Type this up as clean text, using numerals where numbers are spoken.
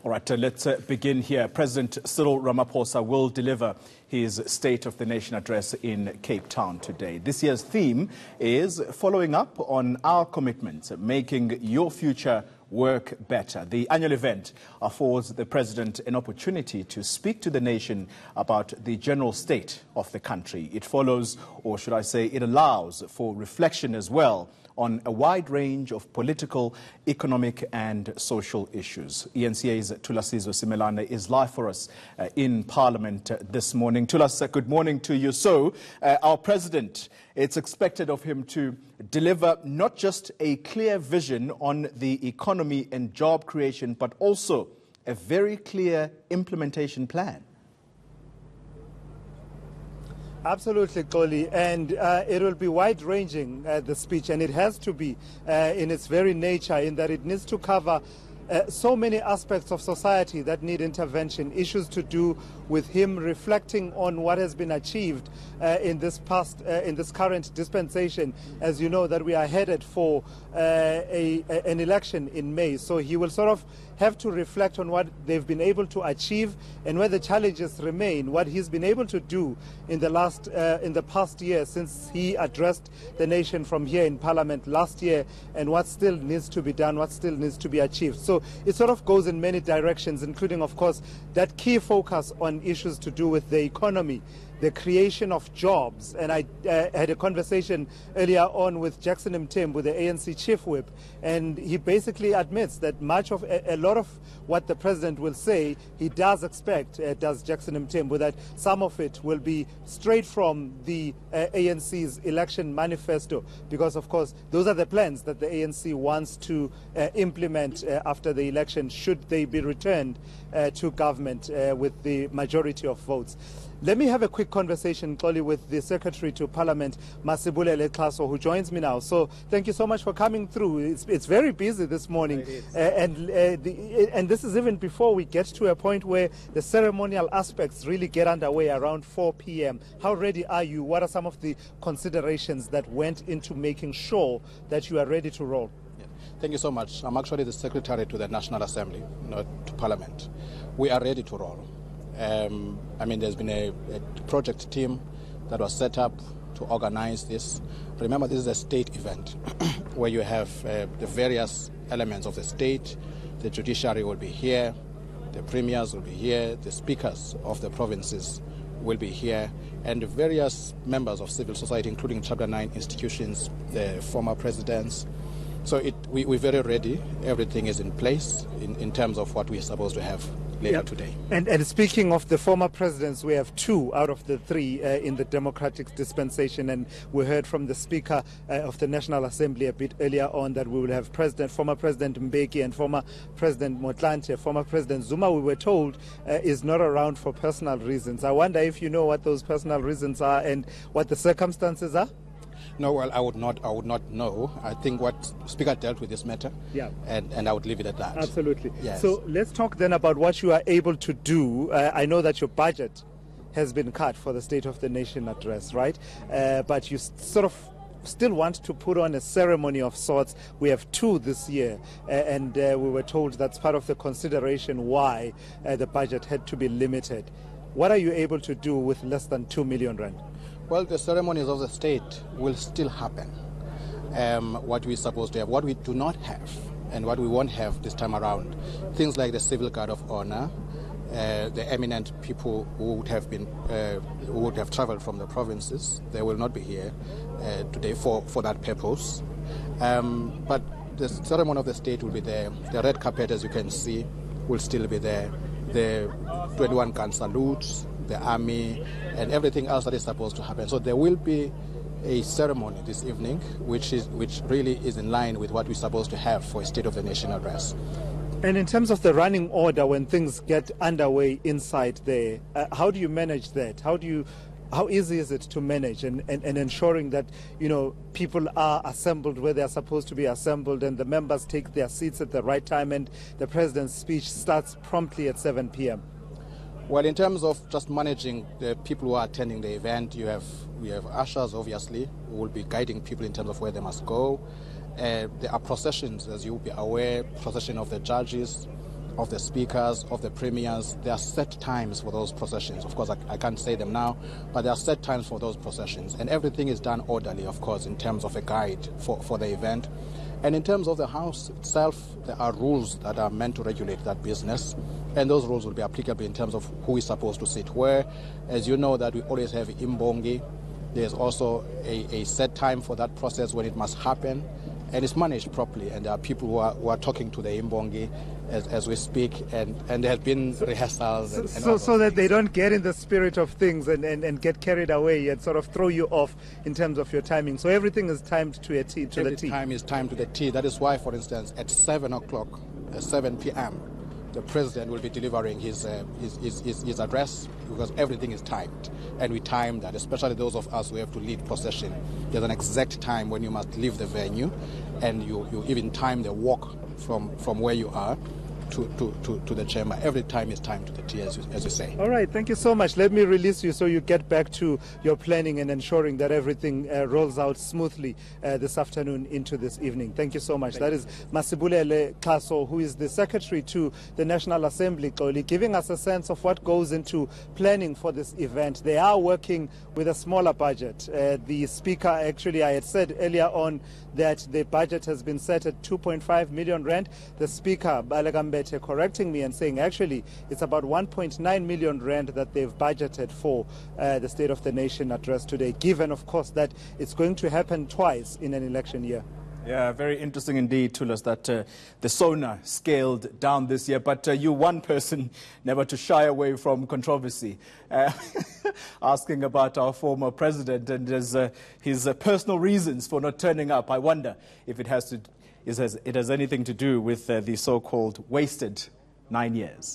All right, let's begin here. President Cyril Ramaphosa will deliver his State of the Nation address in Cape Town today. This year's theme is following up on our commitments, making your future work better. The annual event affords the President an opportunity to speak to the nation about the general state of the country. It follows, or should I say, it allows for reflection as well on a wide range of political, economic and social issues. ENCA's Thulasizwe Simelane is live for us in Parliament this morning. Thulas, good morning to you. So, our President, it's expected of him to deliver not just a clear vision on the economy and job creation, but also a very clear implementation plan. Absolutely, Koli, and it will be wide-ranging, the speech, and it has to be in its very nature, in that it needs to cover so many aspects of society that need intervention, issues to do with him reflecting on what has been achieved in this current dispensation. As you know, that we are headed for an election in May, so he will sort of have to reflect on what they've been able to achieve and where the challenges remain, what he's been able to do in the past year since he addressed the nation from here in Parliament last year, and what still needs to be done, what still needs to be achieved. So it sort of goes in many directions, including, of course, that key focus on issues to do with the economy, the creation of jobs. And I had a conversation earlier on with Jackson Mthembu, the ANC chief whip, and he basically admits that a lot of what the president will say, he does expect, does Jackson Mthembu, that some of it will be straight from the ANC's election manifesto, because of course those are the plans that the ANC wants to implement after the election, should they be returned to government with the majority of votes. Let me have a quick conversation, Koli, with the Secretary to Parliament, Masibulele Xaso, who joins me now. So thank you so much for coming through. It's very busy this morning. And this is even before we get to a point where the ceremonial aspects really get underway around 4 p.m. How ready are you? What are some of the considerations that went into making sure that you are ready to roll? Thank you so much. I'm actually the Secretary to the National Assembly, not to Parliament. We are ready to roll. There's been a project team that was set up to organize this. Remember, this is a state event where you have the various elements of the state. The judiciary will be here, the premiers will be here, the speakers of the provinces will be here, and the various members of civil society, including Chapter 9 institutions, the former presidents. So we're very ready. Everything is in place in terms of what we're supposed to have later today. And speaking of the former presidents, we have 2 out of the 3 in the democratic dispensation, and we heard from the Speaker of the National Assembly a bit earlier on that we will have former President Mbeki and former President Motlanthe. Former President Zuma, we were told, is not around for personal reasons. I wonder if you know what those personal reasons are and what the circumstances are? No, well, I would not know. I think what Speaker dealt with this matter, and I would leave it at that. Absolutely. Yes. So let's talk then about what you are able to do. I know that your budget has been cut for the State of the Nation address, right? But you sort of still want to put on a ceremony of sorts. We have 2 this year, and we were told that's part of the consideration why the budget had to be limited. What are you able to do with less than 2 million rand? Well, the ceremonies of the state will still happen. What we're supposed to have, what we do not have, and what we won't have this time around, things like the Civil Guard of Honor, the eminent people who would have traveled from the provinces, they will not be here today for that purpose. But the ceremony of the state will be there. The red carpet, as you can see, will still be there. The 21-gun salutes, the army, and everything else that is supposed to happen. So there will be a ceremony this evening, which really is in line with what we're supposed to have for a State of the Nation address. And in terms of the running order, when things get underway inside there, how do you manage that? How easy is it to manage and ensuring that, people are assembled where they are supposed to be assembled, and the members take their seats at the right time, and the president's speech starts promptly at 7 p.m.? Well, in terms of just managing the people who are attending the event, we have ushers, obviously, who will be guiding people in terms of where they must go. There are processions, as you'll be aware, procession of the judges, of the speakers, of the premiers. There are set times for those processions. Of course, I can't say them now, but there are set times for those processions. And everything is done orderly, of course, in terms of a guide for the event. And in terms of the house itself, there are rules that are meant to regulate that business. And those rules will be applicable in terms of who is supposed to sit where. As you know, that we always have imbongi. There's also a set time for that process when it must happen. And it's managed properly, and there are people who are talking to the imbongi as we speak, and there have been rehearsals. So that they don't get in the spirit of things and get carried away and sort of throw you off in terms of your timing. So everything is timed to a T, to the T. Every time is timed to the T. That is why, for instance, at 7 o'clock, 7 p.m., the president will be delivering his address, because everything is timed. And we time that, especially those of us who have to lead procession. There's an exact time when you must leave the venue, and you even time the walk from where you are to the chamber. Every time is timed to the T, as you say. All right, thank you so much. Let me release you so you get back to your planning and ensuring that everything rolls out smoothly this afternoon into this evening. Thank you so much. That is Masibulele Kaso, who is the Secretary to the National Assembly, Xoli, giving us a sense of what goes into planning for this event. They are working with a smaller budget. The Speaker, actually, I had said earlier on that the budget has been set at 2.5 million rand. The Speaker, Balegambe, correcting me and saying actually it's about 1.9 million rand that they've budgeted for the State of the Nation address today, given of course that it's going to happen twice in an election year. Yeah, very interesting indeed, Tulas, that the Sona scaled down this year. But you're one person never to shy away from controversy. Asking about our former president and his personal reasons for not turning up. I wonder if it has anything to do with the so-called wasted 9 years.